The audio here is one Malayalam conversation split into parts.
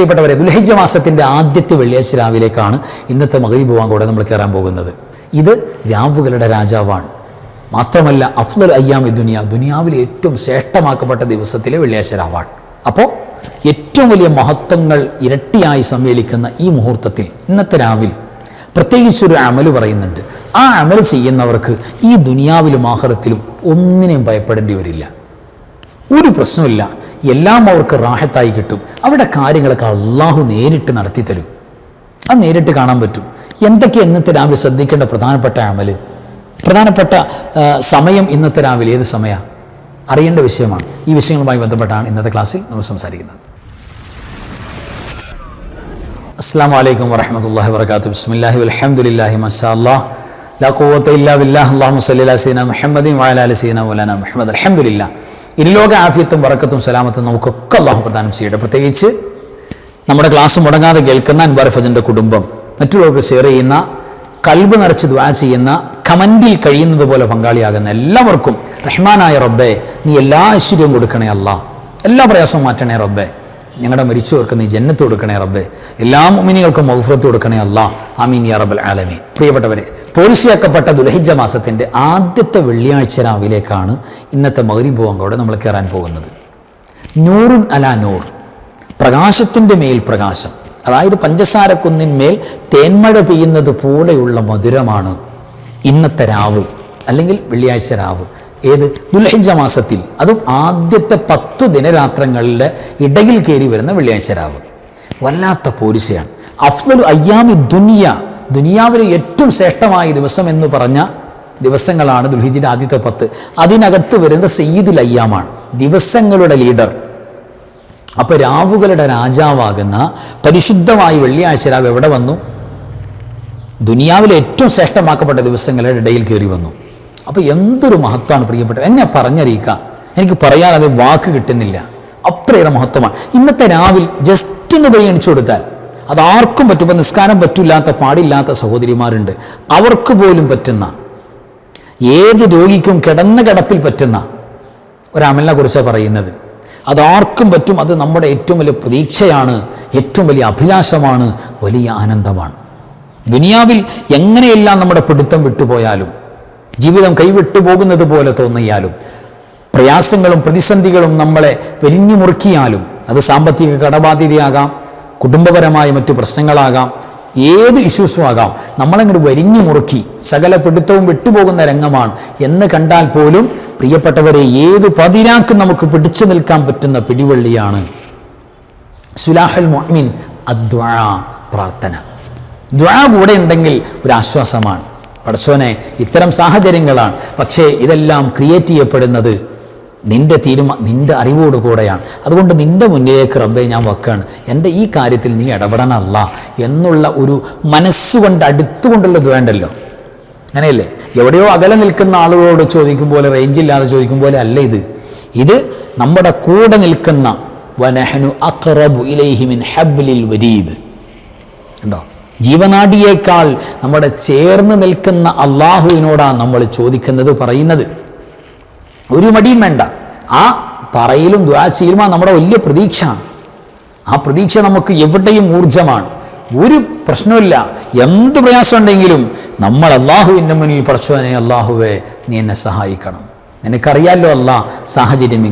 പ്രിയപ്പെട്ടവരെ, ദുൽഹിജ്ജ മാസത്തിൻ്റെ ആദ്യത്തെ വെള്ളിയാഴ്ച രാവിലേക്കാണ് ഇന്നത്തെ മഗ്‌രിബ് ബാങ്കോടെ നമ്മൾ കയറാൻ പോകുന്നത്. ഇത് രാവുകളുടെ രാജാവാണ്. മാത്രമല്ല അഫ്ളൽ അയ്യാമി ദുനിയ, ദുനിയാവിലെ ഏറ്റവും ശ്രേഷ്ഠമാക്കപ്പെട്ട ദിവസത്തിലെ വെള്ളിയാഴ്ച രാവാണ്. അപ്പോൾ ഏറ്റവും വലിയ മഹത്വങ്ങൾ ഇരട്ടിയായി സമ്മേളിക്കുന്ന ഈ മുഹൂർത്തത്തിൽ ഇന്നത്തെ രാവിൽ പ്രത്യേകിച്ചൊരു അമല് പറയുന്നുണ്ട്. ആ അമല് ചെയ്യുന്നവർക്ക് ഈ ദുനിയാവിലും ആഖിറത്തിലും ഒന്നിനെയും ഭയപ്പെടേണ്ടി വരില്ല. ഒരു പ്രശ്നമില്ല, എല്ലാം അവർക്ക് റാഹത്തായി കിട്ടും. അവിടെ കാര്യങ്ങളൊക്കെ അള്ളാഹു നേരിട്ട് നടത്തി തരും. അത് നേരിട്ട് കാണാൻ പറ്റും. എന്തൊക്കെ ഇന്നത്തെ രാവിലെ ശ്രദ്ധിക്കേണ്ട പ്രധാനപ്പെട്ട അമല്, പ്രധാനപ്പെട്ട സമയം ഇന്നത്തെ രാവിലെ ഏത് സമയമാണ് അറിയേണ്ട വിഷയമാണ്. ഈ വിഷയങ്ങളുമായി ബന്ധപ്പെട്ടാണ് ഇന്നത്തെ ക്ലാസ്സിൽ നമ്മൾ സംസാരിക്കുന്നത്. അസ്സലാമു അലൈക്കും വറഹ്മത്തുള്ളാഹി വബറകാതുഹു. ബിസ്മില്ലാഹി വൽഹംദുലില്ലാഹി മാഷാ അല്ലാഹ് ലാ ഖുവത ഇല്ലാ ബില്ലാഹ്. അല്ലാഹുമ്മ സ്വല്ലി അലാ സയ്യിദിനാ മുഹമ്മദിൻ വഅലാ ആലി സയ്യിദിനാ മൗലാനാ മുഹമ്മദ്. അൽഹംദുലില്ലാഹ്. ഇരുലോക ആഫിയത്തും ബറക്കത്തും സലാമത്തും നമുക്കൊക്കെ അല്ലാഹു പ്രദാനം ചെയ്യട്ടെ. പ്രത്യേകിച്ച് നമ്മുടെ ക്ലാസ് മുടങ്ങാതെ കേൾക്കുന്ന അൻവാർ ഫജന്റെ കുടുംബം, മറ്റുള്ളവർക്ക് ഷെയർ ചെയ്യുന്ന, കൽബ് നിറച്ച് ദുആ ചെയ്യുന്ന, കമന്റിൽ കഴിയുന്നത് പോലെ പങ്കാളിയാകുന്ന എല്ലാവർക്കും റഹ്മാനായ റബ്ബേ നീ എല്ലാ ഐശ്വര്യവും കൊടുക്കണേ അല്ലാ, എല്ലാ പ്രയാസവും മാറ്റണേ റബ്ബേ, ഞങ്ങളുടെ മരിച്ചവർക്ക് നീ ജന്നത്ത് കൊടുക്കണേ റബ്ബേ, എല്ലാ മുഅ്മിനീകൾക്കും മഗ്ഫിറത്ത് കൊടുക്കണേ അല്ലാ, ആമീൻ യാ റബ്ബൽ ആലമീൻ. പ്രിയപ്പെട്ടവരെ, പോലീസിയാക്കപ്പെട്ട ദുൽഹിജ്ജ മാസത്തിൻ്റെ ആദ്യത്തെ വെള്ളിയാഴ്ച രാവിലേക്കാണ് ഇന്നത്തെ മഗ്‌രിബ് ബാങ്കോടെ നമ്മൾ കയറാൻ പോകുന്നത്. നൂറുൻ അലാ നൂർ, പ്രകാശത്തിൻ്റെ മേൽ പ്രകാശം. അതായത് പഞ്ചസാരക്കുന്നിന്മേൽ തേന്മഴ പെയ്യുന്നത് പോലെയുള്ള മധുരമാണ് ഇന്നത്തെ രാവ്, അല്ലെങ്കിൽ വെള്ളിയാഴ്ച രാവ്. ഏത് ദുൽഹിജ്ജ മാസത്തിൽ, അതും ആദ്യത്തെ 10 ദിനരാത്രങ്ങളുടെ ഇടയിൽ കയറി വരുന്ന വെള്ളിയാഴ്ച രാവ് വല്ലാത്ത പോരിശയാണ്. അഫ്ളലു അയ്യാമി ദുനിയ, ദുനിയാവിലെ ഏറ്റവും ശ്രേഷ്ഠമായ ദിവസം എന്ന് പറഞ്ഞ ദിവസങ്ങളാണ് ദുൽഹിജ്ജയുടെ ആദ്യത്തെ 10. അതിനകത്ത് വരുന്ന സയ്യിദുൽ അയ്യാമാണ്, ദിവസങ്ങളുടെ ലീഡർ. അപ്പോൾ രാവുകളുടെ രാജാവാകുന്ന പരിശുദ്ധമായ വെള്ളിയാഴ്ച രാവ് എവിടെ വന്നു? ദുനിയാവിലെ ഏറ്റവും ശ്രേഷ്ഠമാക്കപ്പെട്ട ദിവസങ്ങളുടെ ഇടയിൽ കയറി വന്നു. അപ്പോൾ എന്തൊരു മഹത്വമാണ് പ്രിയപ്പെട്ടത്, എന്നെ പറഞ്ഞറിയിക്കാം, എനിക്ക് പറയാൻ അത് വാക്ക് കിട്ടുന്നില്ല. അത്രയേറെ മഹത്വമാണ്. ഇന്നത്തെ രാവിൽ ജസ്റ്റ് ഒന്ന് പരിഗണിച്ചു കൊടുത്താൽ അത് ആർക്കും പറ്റും. ഇപ്പം നിസ്കാരം പറ്റില്ലാത്ത പാടില്ലാത്ത സഹോദരിമാരുണ്ട്, അവർക്ക് പോലും പറ്റുന്ന, ഏത് രോഗിക്കും കിടന്ന കിടപ്പിൽ പറ്റുന്ന ഒരമലിനെ കുറിച്ചാണ് പറയുന്നത്. അതാർക്കും പറ്റും. അത് നമ്മുടെ ഏറ്റവും വലിയ പ്രതീക്ഷയാണ്, ഏറ്റവും വലിയ അഭിലാഷമാണ്, വലിയ ആനന്ദമാണ്. ദുനിയാവിൽ എങ്ങനെയെല്ലാം നമ്മുടെ പിടുത്തം വിട്ടുപോയാലും, ജീവിതം കൈവിട്ടു പോകുന്നത് പോലെ തോന്നിയാലും, പ്രയാസങ്ങളും പ്രതിസന്ധികളും നമ്മളെ വെരിഞ്ഞു മുറുക്കിയാലും, അത് സാമ്പത്തിക കടബാധ്യതയാകാം, കുടുംബപരമായ മറ്റു പ്രശ്നങ്ങളാകാം, ഏത് ഇഷ്യൂസും ആകാം, നമ്മളങ്ങോട്ട് വരിഞ്ഞു മുറുക്കി സകല പിടുത്തവും വിട്ടുപോകുന്ന രംഗമാണ് എന്ന് കണ്ടാൽ പോലും പ്രിയപ്പെട്ടവരെ, ഏത് പതിരാക്കും നമുക്ക് പിടിച്ചു നിൽക്കാൻ പറ്റുന്ന പിടിവള്ളിയാണ് സുലാഹുൽ മുഅ്മിൻ അദ്ദുആ, പ്രാർത്ഥന. ദുആ കൂടെ ഉണ്ടെങ്കിൽ ഒരു ആശ്വാസമാണ്. പടച്ചോനെ, ഇത്തരം സാഹചര്യങ്ങളാണ്, പക്ഷേ ഇതെല്ലാം ക്രിയേറ്റ് ചെയ്യപ്പെടുന്നത് നിന്റെ അറിവോടുകൂടെയാണ്. അതുകൊണ്ട് നിന്റെ മുന്നിലേക്ക് റബ്ബേ ഞാൻ വെക്കാണ്, എൻ്റെ ഈ കാര്യത്തിൽ നീ ഇടപെടണമല്ല എന്നുള്ള ഒരു മനസ്സുകൊണ്ട് അടുത്തുകൊണ്ടുള്ള ദുആണ്ടല്ലോ. അങ്ങനെയല്ലേ? എവിടെയോ അകലെ നിൽക്കുന്ന ആളുകളോട് ചോദിക്കും പോലെ, റേഞ്ചില്ലാതെ ചോദിക്കും പോലെ അല്ല ഇത് നമ്മുടെ കൂടെ നിൽക്കുന്ന വനഹ്നു അഖ്റബു ഇലൈഹി മിൻ ഹബ്ലിൽ വരീദ് ഉണ്ടോ, ജീവനാഡിയേക്കാൾ നമ്മുടെ ചേർന്ന് നിൽക്കുന്ന അള്ളാഹുവിനോടാണ് നമ്മൾ ചോദിക്കുന്നത്, പറയുന്നത്. ഒരു മടിയും വേണ്ട. ആ പറയലും ദുആ ചെയ്യലുമാണ് നമ്മുടെ വലിയ പ്രതീക്ഷ. ആ പ്രതീക്ഷ നമുക്ക് എവിടെയും ഊർജമാണ്. ഒരു പ്രശ്നമില്ല. എന്ത് പ്രയാസം ഉണ്ടെങ്കിലും നമ്മൾ അള്ളാഹുവിൻ്റെ മുന്നിൽ പടച്ചോനെ, അള്ളാഹുവേ നീ എന്നെ സഹായിക്കണം. നിനക്കറിയാലോ അല്ലാ, സാഹചര്യം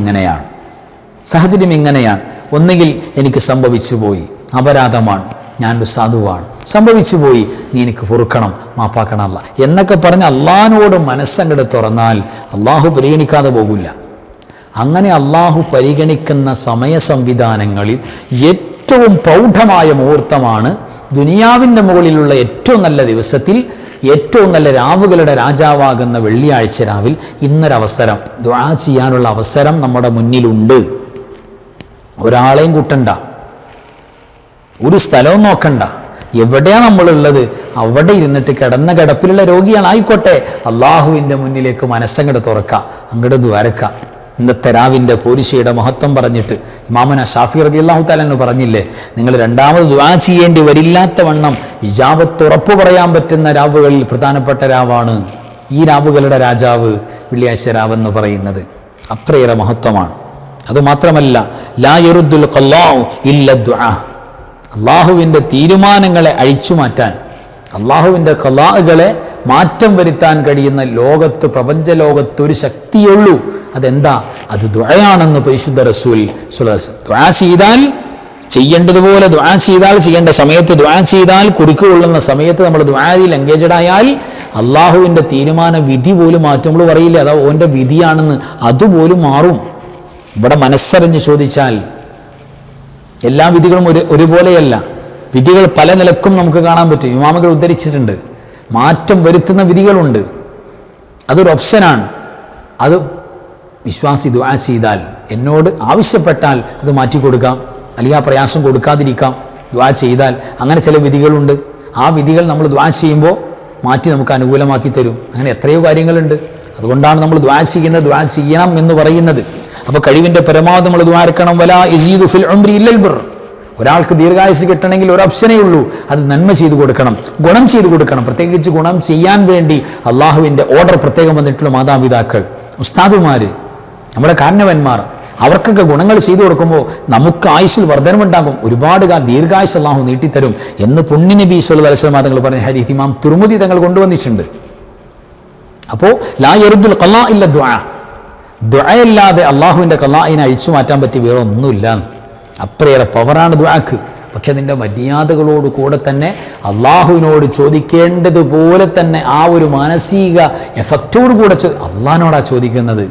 ഇങ്ങനെയാണ്. ഒന്നുകിൽ എനിക്ക് സംഭവിച്ചു പോയി, അപരാധമാണ്, ഞാനൊരു സാധുവാണ്, സംഭവിച്ചു പോയി, നീ എനിക്ക് പൊറുക്കണം, മാപ്പാക്കണം അല്ല എന്നൊക്കെ പറഞ്ഞ് അള്ളാഹിനോട് മനസ്സങ്ങട് തുറന്നാൽ അള്ളാഹു പരിഗണിക്കാതെ പോകില്ല. അങ്ങനെ അള്ളാഹു പരിഗണിക്കുന്ന സമയ സംവിധാനങ്ങളിൽ ഏറ്റവും പ്രൗഢമായ മുഹൂർത്തമാണ് ദുനിയാവിൻ്റെ മുകളിലുള്ള ഏറ്റവും നല്ല ദിവസത്തിൽ, ഏറ്റവും നല്ല രാവുകളുടെ രാജാവാകുന്ന വെള്ളിയാഴ്ച രാവിൽ ഇന്നൊരവസരം, ദുആ ചെയ്യാനുള്ള അവസരം നമ്മുടെ മുന്നിലുണ്ട്. ഒരാളെയും കൂട്ടണ്ട, ഒരു സ്ഥലവും നോക്കണ്ട, എവിടെയാണ് നമ്മളുള്ളത് അവിടെ ഇരുന്നിട്ട് കിടന്ന കിടപ്പിലുള്ള രോഗിയാണ് ആയിക്കോട്ടെ, അള്ളാഹുവിൻ്റെ മുന്നിലേക്ക് മനസ്സങ്ങട് തുറക്കുക, അങ്ങോട്ട് ദ്വാരക്ക. ഇന്നത്തെ രാവിൻ്റെ പോരിശയുടെ മഹത്വം പറഞ്ഞിട്ട് ഇമാമുന ഷാഫി റളിയല്ലാഹു തആല എന്ന് പറഞ്ഞില്ലേ, നിങ്ങൾ രണ്ടാമത് ദുആ ചെയ്യേണ്ടി വരില്ലാത്ത വണ്ണം ഇജാബത്ത് ഉറപ്പ് പറയാൻ പറ്റുന്ന രാവുകളിൽ പ്രധാനപ്പെട്ട രാവാണ് ഈ രാവുകളുടെ രാജാവ് വെള്ളിയാഴ്ച രാവെന്ന് പറയുന്നത്. അത്രയേറെ മഹത്വമാണ്. അതുമാത്രമല്ല, ലാ യറുദ്ദുൽ ഖല്ലാഉ ഇല്ല ദുആ, അള്ളാഹുവിൻ്റെ തീരുമാനങ്ങളെ അഴിച്ചു മാറ്റാൻ, അള്ളാഹുവിൻ്റെ ഖലാഅുകളെ മാറ്റം വരുത്താൻ കഴിയുന്ന ലോകത്ത്, പ്രപഞ്ചലോകത്ത് ഒരു ശക്തിയുള്ളൂ. അതെന്താ? അത് ദുആയാണെന്ന് പരിശുദ്ധ റസൂൽ സ്വല്ലല്ലാഹു അലൈഹി വസല്ലം. ദുആ ചെയ്താൽ ചെയ്യേണ്ടതുപോലെ ദുആ ചെയ്താൽ, ചെയ്യേണ്ട സമയത്ത് ദുആ ചെയ്താൽ, കുറിക്ക് കൊള്ളുന്ന സമയത്ത് നമ്മൾ ദുആയിൽ എൻഗേജഡ് ആയാൽ അള്ളാഹുവിൻ്റെ തീരുമാന വിധി പോലും മാറ്റും. നമ്മൾ പറയില്ലേ അതാ ഓൻ്റെ വിധിയാണെന്ന്, അതുപോലും മാറും. ഇവിടെ മനസ്സറിഞ്ഞ് ചോദിച്ചാൽ എല്ലാ വിധികളും ഒരുപോലെയല്ല. വിധികൾ പല നിലക്കും നമുക്ക് കാണാൻ പറ്റും. ഇമാമുകൾ ഉദ്ധരിച്ചിട്ടുണ്ട്. മാറ്റം വരുത്തുന്ന വിധികളുണ്ട്. അതൊരു ഓപ്ഷനാണ്. അത് വിശ്വാസി ദുആ ചെയ്താൽ, എന്നോട് ആവശ്യപ്പെട്ടാൽ അത് മാറ്റിക്കൊടുക്കാം, അല്ലെങ്കിൽ ആ പ്രയാസം കൊടുക്കാതിരിക്കാം. ദുആ ചെയ്താൽ അങ്ങനെ ചില വിധികളുണ്ട്. ആ വിധികൾ നമ്മൾ ദുആ ചെയ്യുമ്പോൾ മാറ്റി നമുക്ക് അനുകൂലമാക്കി തരും. അങ്ങനെ എത്രയോ കാര്യങ്ങളുണ്ട്. അതുകൊണ്ടാണ് നമ്മൾ ദുആ ചെയ്യുന്നത്, ദുആ ചെയ്യണം എന്ന് പറയുന്നത്. അപ്പോൾ കഴിവിൻ്റെ പരമാവധി നമ്മൾ ദുആ ഇറക്കണം. വലാ യസീദു ഫിൽ ഉംരി ഇല്ലൽ ബിർ. ഒരാൾക്ക് ദീർഘായുസ് കിട്ടണമെങ്കിൽ ഒരു ഓപ്ഷനേ ഉള്ളൂ, അത് നന്മ ചെയ്തു കൊടുക്കണം, ഗുണം ചെയ്തു കൊടുക്കണം. പ്രത്യേകിച്ച് ഗുണം ചെയ്യാൻ വേണ്ടി അള്ളാഹുവിൻ്റെ ഓർഡർ പ്രത്യേകം വന്നിട്ടുള്ള മാതാപിതാക്കൾ, ഉസ്താദുമാർ, നമ്മുടെ കാരണവന്മാർ, അവർക്കൊക്കെ ഗുണങ്ങൾ ചെയ്തു കൊടുക്കുമ്പോൾ നമുക്ക് ആയുസ്സിൽ വർധനമുണ്ടാകും. ഒരുപാട് ദീർഘായുസ് അള്ളാഹു നീട്ടിത്തരും എന്ന് പുണ്യ നബി സ്വല്ലല്ലാഹു അലൈഹി വസല്ലം തങ്ങൾ പറഞ്ഞ ഹദീസ് ഇമാം തുർമുദി തങ്ങൾ കൊണ്ടുവന്നിട്ടുണ്ട്. അപ്പോൾ ലാ യറുദ്ദുൽ ഖലാ ഇല്ല ദുആ. ദുആയല്ലാതെ അള്ളാഹുവിൻ്റെ ഖലാഇനെ അഴിച്ചു മാറ്റാൻ പറ്റി വേറെ ഒന്നുമില്ല. അത്രയേറെ പവറാണ് ദുആക്ക്. പക്ഷെ അതിൻ്റെ മര്യാദകളോട് കൂടെ തന്നെ അള്ളാഹുവിനോട് ചോദിക്കേണ്ടതുപോലെ തന്നെ ആ ഒരു മാനസിക എഫക്റ്റോട് കൂടെ അള്ളാഹിനോടാണ് ചോദിക്കുന്നത്.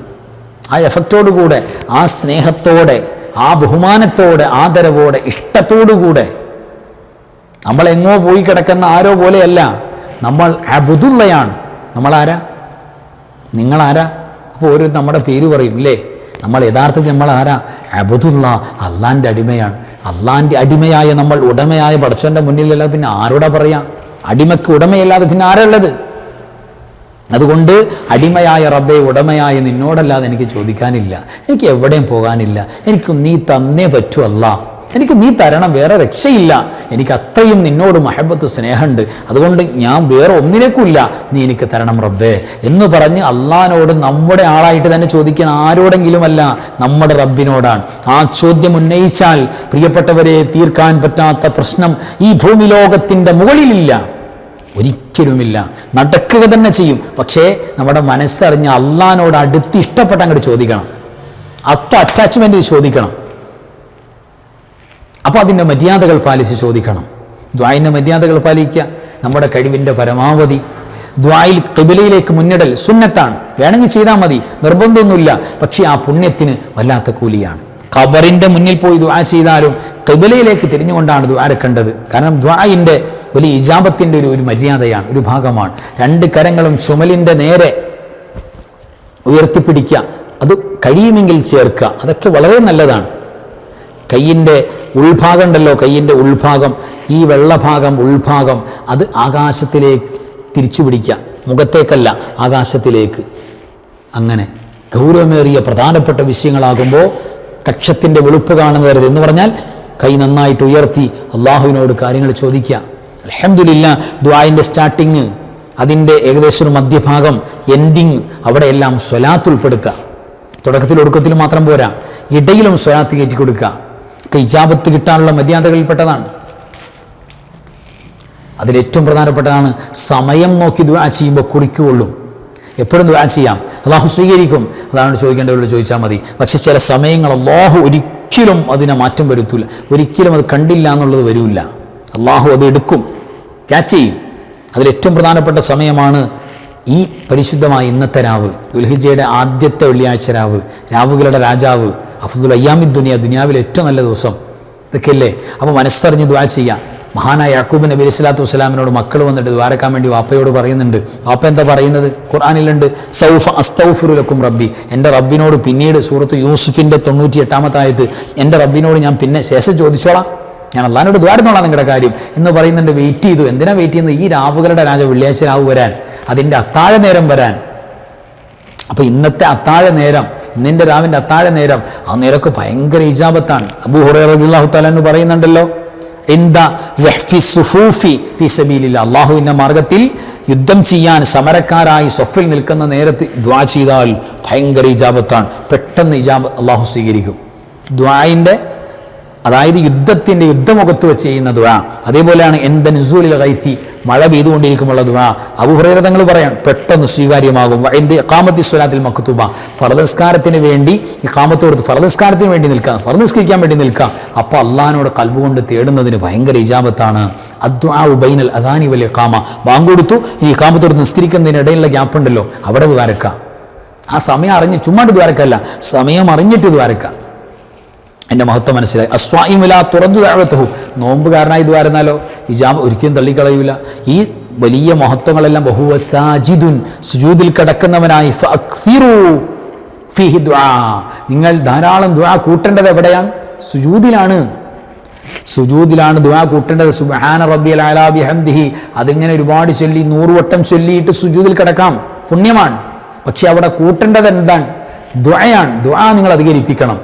ആ എഫക്റ്റോടു കൂടെ, ആ സ്നേഹത്തോടെ, ആ ബഹുമാനത്തോടെ, ആദരവോടെ, ഇഷ്ടത്തോടുകൂടെ. നമ്മളെങ്ങോ പോയി കിടക്കുന്ന ആരോ പോലെയല്ല. നമ്മൾ അബ്ദുള്ളയാണ്. നമ്മളാരാ? നിങ്ങളാരാ? അപ്പോൾ ഒരു നമ്മുടെ പേര് പറയും ഇല്ലേ? നമ്മൾ യഥാർത്ഥത്തിൽ നമ്മൾ ആരാ? അബ്ദുള്ള, അള്ളാൻ്റെ അടിമയാണ്. അള്ളാൻ്റെ അടിമയായ നമ്മൾ ഉടമയായ പടച്ചവൻ്റെ മുന്നിലല്ലാതെ പിന്നെ ആരോടാ പറയാം? അടിമയ്ക്ക് ഉടമയല്ലാതെ പിന്നെ ആരാ ഉള്ളത്? അതുകൊണ്ട് അടിമയായ റബ്ബേ, ഉടമയായ നിന്നോടല്ലാതെ എനിക്ക് ചോദിക്കാനില്ല, എനിക്ക് എവിടെയും പോകാനില്ല, എനിക്ക് നീ തന്നേ പറ്റൂ അല്ലാ, എനിക്ക് നീ തരണം, വേറെ രക്ഷയില്ല, എനിക്ക് അത്രയും നിന്നോട് മഹബത്ത് സ്നേഹമുണ്ട്, അതുകൊണ്ട് ഞാൻ വേറെ ഒന്നിലേക്കുമില്ല, നീ എനിക്ക് തരണം റബ്ബേ എന്ന് പറഞ്ഞ് അള്ളാഹിനോട് നമ്മുടെ ആളായിട്ട് തന്നെ ചോദിക്കണം. ആരോടെങ്കിലുമല്ല, നമ്മുടെ റബ്ബിനോടാണ്. ആ ചോദ്യം ഉന്നയിച്ചാൽ പ്രിയപ്പെട്ടവരെ, തീർക്കാൻ പറ്റാത്ത പ്രശ്നം ഈ ഭൂമി ലോകത്തിൻ്റെ മുകളിലില്ല, ഒരിക്കലുമില്ല. നടക്കുക തന്നെ ചെയ്യും. പക്ഷേ നമ്മുടെ മനസ്സറിഞ്ഞ് അള്ളാഹിനോട് അടുത്ത് ഇഷ്ടപ്പെട്ട് അങ്ങോട്ട് ചോദിക്കണം, അറ്റാച്ച്മെൻറ്റ് ചോദിക്കണം. അപ്പോൾ അതിൻ്റെ മര്യാദകൾ പാലിച്ച് ചോദിക്കണം. ദ്വായിൻ്റെ മര്യാദകൾ പാലിക്കുക, നമ്മുടെ കഴിവിൻ്റെ പരമാവധി. ദ്വായിൽ ഖിബലയിലേക്ക് മുന്നിടൽ സുന്നത്താണ്, വേണമെങ്കിൽ ചെയ്താൽ മതി, നിർബന്ധമൊന്നുമില്ല. പക്ഷേ ആ പുണ്യത്തിന് വല്ലാത്ത കൂലിയാണ്. ഖബറിൻ്റെ മുന്നിൽ പോയി ദുആ ചെയ്താലും ഖിബലയിലേക്ക് തിരിഞ്ഞുകൊണ്ടാണ് ദുആ ഇറക്കേണ്ടത്. കാരണം ദുആയിൻ്റെ വലിയ ഇജാബത്തിൻ്റെ ഒരു മര്യാദയാണ്, ഒരു ഭാഗമാണ്. രണ്ട് കരങ്ങളും ചുമലിൻ്റെ നേരെ ഉയർത്തിപ്പിടിക്കുക, അത് കഴിയുമെങ്കിൽ ചേർക്കുക, അതൊക്കെ വളരെ നല്ലതാണ്. കയ്യിൻ്റെ ഉൾഭാഗം ഉണ്ടല്ലോ, കയ്യിൻ്റെ ഉൾഭാഗം, ഈ വെള്ളഭാഗം ഉൾഭാഗം, അത് ആകാശത്തിലേക്ക് തിരിച്ചു പിടിക്കുക, മുഖത്തേക്കല്ല ആകാശത്തിലേക്ക്. അങ്ങനെ ഗൗരവമേറിയ പ്രധാനപ്പെട്ട വിഷയങ്ങളാകുമ്പോൾ കക്ഷത്തിൻ്റെ വെളുപ്പ് കാണുന്നവരത് എന്ന് പറഞ്ഞാൽ കൈ നന്നായിട്ട് ഉയർത്തി അള്ളാഹുവിനോട് കാര്യങ്ങൾ ചോദിക്കുക. അൽഹംദുലില്ലാ, ദുആഇൻ്റെ സ്റ്റാർട്ടിങ്, അതിൻ്റെ ഏകദേശം ഒരു മധ്യഭാഗം, എൻഡിങ്, അവിടെയെല്ലാം സ്വലാത്ത് ഉൾപ്പെടുത്തുക. തുടക്കത്തിലും ഒടുക്കത്തിലും മാത്രം പോരാ, ഇടയിലും സ്വലാത്ത് കയറ്റി കൊടുക്കുക. ഇജാബത്ത് കിട്ടാനുള്ള മര്യാദകളിൽപ്പെട്ടതാണ്. അതിലേറ്റവും പ്രധാനപ്പെട്ടതാണ് സമയം നോക്കി ദുആ ചെയ്യുമ്പോൾ കുറിക്കുകൊള്ളും. എപ്പോഴും ദുആ ചെയ്യാം, അള്ളാഹു സ്വീകരിക്കും, അതാണ് ചോദിക്കേണ്ടവരോട് ചോദിച്ചാൽ മതി. പക്ഷെ ചില സമയങ്ങൾ അള്ളാഹു ഒരിക്കലും അതിനെ മാറ്റം വരുത്തില്ല, ഒരിക്കലും അത് കണ്ടില്ല എന്നുള്ളത് വരില്ല. അള്ളാഹു അത് എടുക്കും, ക്യാച്ച് ചെയ്യും. അതിലേറ്റവും പ്രധാനപ്പെട്ട സമയമാണ് ഈ പരിശുദ്ധമായ ഇന്നത്തെ രാവ്, ദുൽഹിജ്ജയുടെ ആദ്യത്തെ വെള്ളിയാഴ്ച രാവ്, രാവുകളുടെ രാജാവ്, അഫ്ദുൽ അയ്യാമി ദുനിയ, ദുനിയാവിലെ ഏറ്റവും നല്ല ദിവസം, ഇതൊക്കെയല്ലേ. അപ്പോൾ മനസ്സറിഞ്ഞ് ദുആ ചെയ്യാം. മഹാനായ യാക്കൂബ് നബി അലൈഹി സ്വലാത്തു വസ്സലാമിനോട് മക്കൾ വന്നിട്ട് ദ്വാരക്കാൻ വേണ്ടി വാപ്പയോട് പറയുന്നുണ്ട്. വാപ്പ എന്താ പറയുന്നത്? ഖുർആനിലുണ്ട്, സൗഫ അസ്തഗ്ഫിറു ലക്കും റബ്ബി, എൻ്റെ റബ്ബിനോട് പിന്നീട് സൂറത്ത് യൂസുഫിൻ്റെ 98-ാമത്തെ ആയത്ത്, എൻ്റെ റബ്ബിനോട് ഞാൻ പിന്നെ ശേഷം ചോദിച്ചോളാം, ഞാൻ അള്ളാഹിനോട് ദ്വാരുന്നോളാം നിങ്ങളുടെ കാര്യം എന്ന് പറയുന്നുണ്ട്. വെയിറ്റ് ചെയ്തു. എന്തിനാ വെയിറ്റ് ചെയ്യുന്നത്? ഈ രാവുകളുടെ രാജ വെള്ളിയാഴ്ച രാവ് വരാൻ, അതിൻ്റെ അത്താഴ നേരം വരാൻ. അപ്പോൾ ഇന്നത്തെ അത്താഴ നേരം, ഇന്നിൻ്റെ രാവിൻ്റെ അത്താഴ നേരം, ആ നേരമൊക്കെ ഭയങ്കര ഇജാബത്താണ്. അബൂ ഹുറൈറ റളിയല്ലാഹു തആല അൻഹു പറയുന്നുണ്ടല്ലോ, അള്ളാഹുവിൻ്റെ മാർഗത്തിൽ യുദ്ധം ചെയ്യാൻ സമരക്കാരായി സൊഫിൽ നിൽക്കുന്ന നേരത്ത് ദുആ ചെയ്താൽ ഭയങ്കര ഇജാബത്താണ്. പെട്ടെന്ന് ഇജാബത്ത് അള്ളാഹു സ്വീകരിക്കും. ദുആഇൻ്റെ അതായത് യുദ്ധമുഖത്ത് വെച്ച് ചെയ്യുന്ന ദുആ. അതേപോലെയാണ് എന്ത നുസൂലിൽ ഗൈസി, മഴ പെയ്തുകൊണ്ടിരിക്കുമ്പോൾ ദുആ. അബൂ ഹുറൈറ തങ്ങൾ പറയാൻ പെട്ടെന്ന് സ്വീകാര്യമാകും. ഇഖാമത്തി സ്വലാത്തിൽ മക്തൂബ, ഫർദ് നിസ്കാരത്തിന് വേണ്ടി ഇഖാമത്ത് കൊടുത്ത് ഫർദ് നിസ്കാരത്തിന് വേണ്ടി നിൽക്കുക, ഫർദ് നിസ്കരിക്കാൻ വേണ്ടി നിൽക്കുക. അപ്പോൾ അള്ളാഹിനോട് ഖൽബ് കൊണ്ട് തേടുന്നതിന് ഭയങ്കര ഇജാബത്താണ്. അദ്ദുആഉ ബൈനൽ അദാനി വൽ ഇഖാമ, ബാങ്ക് കൊടുത്തു ഈ ഇഖാമത്ത് കൊടുത്ത് നിസ്കരിക്കുന്നതിനിടയിലുള്ള ഗ്യാപ്പ് ഉണ്ടല്ലോ, അവിടെ ദ്വാരക്കുക. ആ സമയം അറിഞ്ഞ് ചുമ്മാട്ട് ദ്വാരക്കല്ല, സമയം അറിഞ്ഞിട്ട് ദ്വാരക്കുക. എൻ്റെ മഹത്വം മനസ്സിലായി. അസ്വായിമില തുറന്നു താഴത്തുഹു, നോമ്പുകാരനായി ദ്വാരുന്നാലോ ഇജാബ് ഒരിക്കലും തള്ളിക്കളയൂല. ഈ വലിയ മഹത്വങ്ങളെല്ലാം ബഹുവ സാജിദുൻ, സുജൂദിൽ കിടക്കുന്നവനായി ഫഅക്സിറു ഫീഹി ദുആ, നിങ്ങൾ ധാരാളം ദുആ കൂട്ടേണ്ടത് എവിടെയാണ്? സുജൂദിലാണ്. സുജൂദിലാണ് ദുആ കൂട്ടേണ്ടത്. സുബ്ഹാന റബ്ബിയൽ അലാ ബിഹംദിഹി, അതിങ്ങനെ ഒരുപാട് ചൊല്ലി 100 വട്ടം ചൊല്ലിയിട്ട് സുജൂദിൽ കിടക്കാം, പുണ്യമാണ്. പക്ഷെ അവിടെ കൂട്ടേണ്ടത് എന്താണ്? ദുആയാണ്. ദുആ നിങ്ങൾ അധികരിപ്പിക്കണം.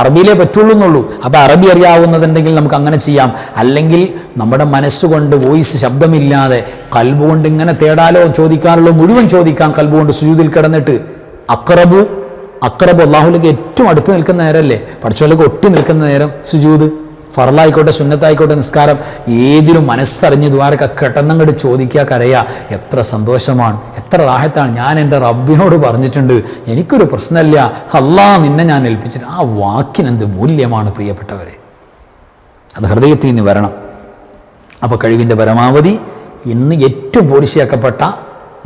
അറബിയിലേ പറ്റുള്ളൂ എന്നുള്ളൂ. അപ്പോൾ അറബി അറിയാവുന്നതുണ്ടെങ്കിൽ നമുക്ക് അങ്ങനെ ചെയ്യാം. അല്ലെങ്കിൽ നമ്മുടെ മനസ്സുകൊണ്ട് വോയിസ് ശബ്ദമില്ലാതെ ഖൽബ് കൊണ്ട് ഇങ്ങനെ തേടാലോ ചോദിക്കാറുള്ളൂ മുഴുവൻ ചോദിക്കാം. ഖൽബ് കൊണ്ട് സുജൂദിൽ കിടന്നിട്ട് അഖറബു അള്ളാഹുലേക്ക് ഏറ്റവും അടുത്ത് നിൽക്കുന്ന നേരമല്ലേ, പഠിച്ചോലേക്ക് ഒട്ടി നിൽക്കുന്ന നേരം സുജൂദ്. ഫർളായിക്കോട്ടെ സുന്നത്തായിക്കോട്ടെ നിസ്കാരം, ഏതിലും മനസ്സറിഞ്ഞ് ദ്വാരക്ക കിടന്നങ്ങോട്ട് ചോദിക്കുക, കരയുക. എത്ര സന്തോഷമാണ്, എത്ര റാഹത്താണ്. ഞാൻ എൻ്റെ റബ്ബിനോട് പറഞ്ഞിട്ടുണ്ട് എനിക്കൊരു പ്രശ്നമില്ല, അല്ലാഹ് നിന്നെ ഞാൻ ഏൽപ്പിച്ചിട്ട്. ആ വാക്കിനെന്ത് മൂല്യമാണ് പ്രിയപ്പെട്ടവരെ, അത് ഹൃദയത്തിൽ നിന്ന് വരണം. അപ്പോൾ കഴിവിൻ്റെ പരമാവധി ഇന്ന് ഏറ്റവും പോലീശയാക്കപ്പെട്ട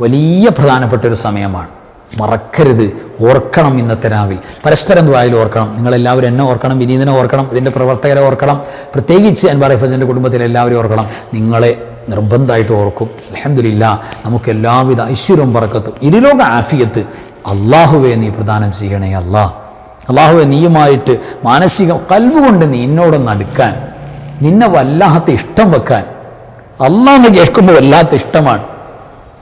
വലിയ പ്രധാനപ്പെട്ടൊരു സമയമാണ്. മറക്കരുത്, ഓർക്കണം. ഇന്നത്തെ രാവിൽ പരസ്പരം ദുആയിൽ ഓർക്കണം. നിങ്ങളെല്ലാവരും എന്നെ ഓർക്കണം, വിനീതനെ ഓർക്കണം, ഇതിൻ്റെ പ്രവർത്തകരെ ഓർക്കണം, പ്രത്യേകിച്ച് അൻവാർ ഫസലിൻ്റെ കുടുംബത്തിലെ എല്ലാവരും ഓർക്കണം. നിങ്ങളെ നിർബന്ധമായിട്ട് ഓർക്കും. അൽഹംദുലില്ലാഹ്, നമുക്ക് എല്ലാവിധ ഐശ്വര്യവും ബറക്കത്തും ഇരുലോക ആഫിയത്ത് അള്ളാഹുവെ നീ പ്രദാനം ചെയ്യണേ. അള്ളാഹുവെ നീയുമായിട്ട് മാനസിക ഖൽബ് കൊണ്ട് നീ എന്നോടൊന്ന് അടുക്കാൻ, നിന്നെ വല്ലാത്ത ഇഷ്ടം വെക്കാൻ. അള്ളാഹ് എന്ന് കേൾക്കുമ്പോൾ വല്ലാത്ത ഇഷ്ടമാണ്,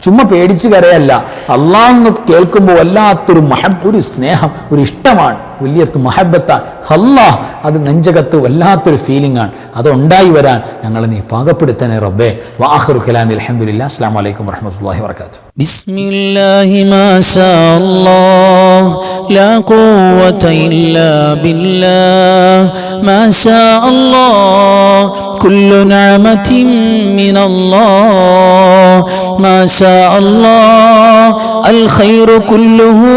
ചുമ്മാ പേടിച്ച് കരയല്ല. അള്ളാഹ് എന്ന് കേൾക്കുമ്പോൾ വല്ലാത്തൊരു ഒരു സ്നേഹം, ഒരു ഇഷ്ടമാണ്, വലിയ മഹബത്താണ്. അല്ലാഹ് അത് നെഞ്ചകത്ത് വല്ലാത്തൊരു ഫീലിംഗ് ആണ്. അതുണ്ടായി വരാൻ ഞങ്ങളെ നീ പാകപ്പെടുത്തണേ റബ്ബേ. വആഖിറു കലാമി അൽഹംദുലില്ലാഹ്. അസ്സലാമു അലൈക്കും വറഹ്മത്തുള്ളാഹി വബറകാതുഹു. ബിസ്മില്ലാഹി മാ ശാ അല്ലാഹ് ലാ ഖുവത ഇല്ലാ ബില്ലാഹ് മാ ശാ അല്ലാഹ് കുല്ലു നിഅമതിൻ മിനല്ലാഹ് മാ ശാ അല്ലാഹ് അൽ ഖൈറു കുല്ലുഹു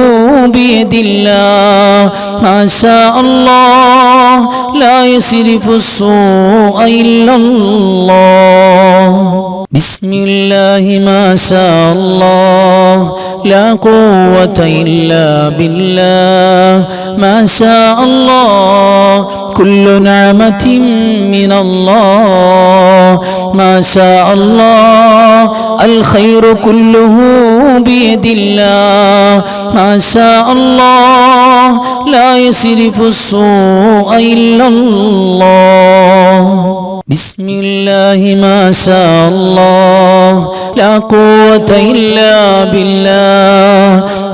ബിയദില്ലാഹ് മാ ശാ അല്ലാഹ് ലാ യസ്രിഫു السوء إلا الله بسم الله ما شاء الله لا قوة إلا بالله ما شاء الله كل نعمة من الله ما شاء الله الخير كله بيد الله ما شاء الله لا يصرف السوء إلا الله بسم الله ما شاء الله لا قوة إلا بالله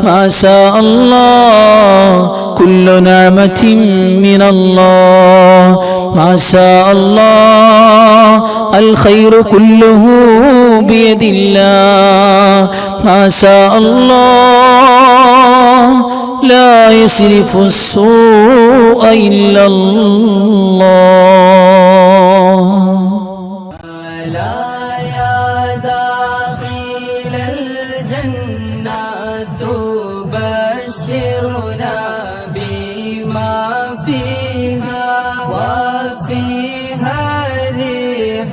ما شاء الله كل نعمة من الله ما شاء الله الخير كله بيد الله ما شاء الله لا يصرف السوء إلا الله لا يا داخل الجنة تبشرنا بما فيها وفيها ريح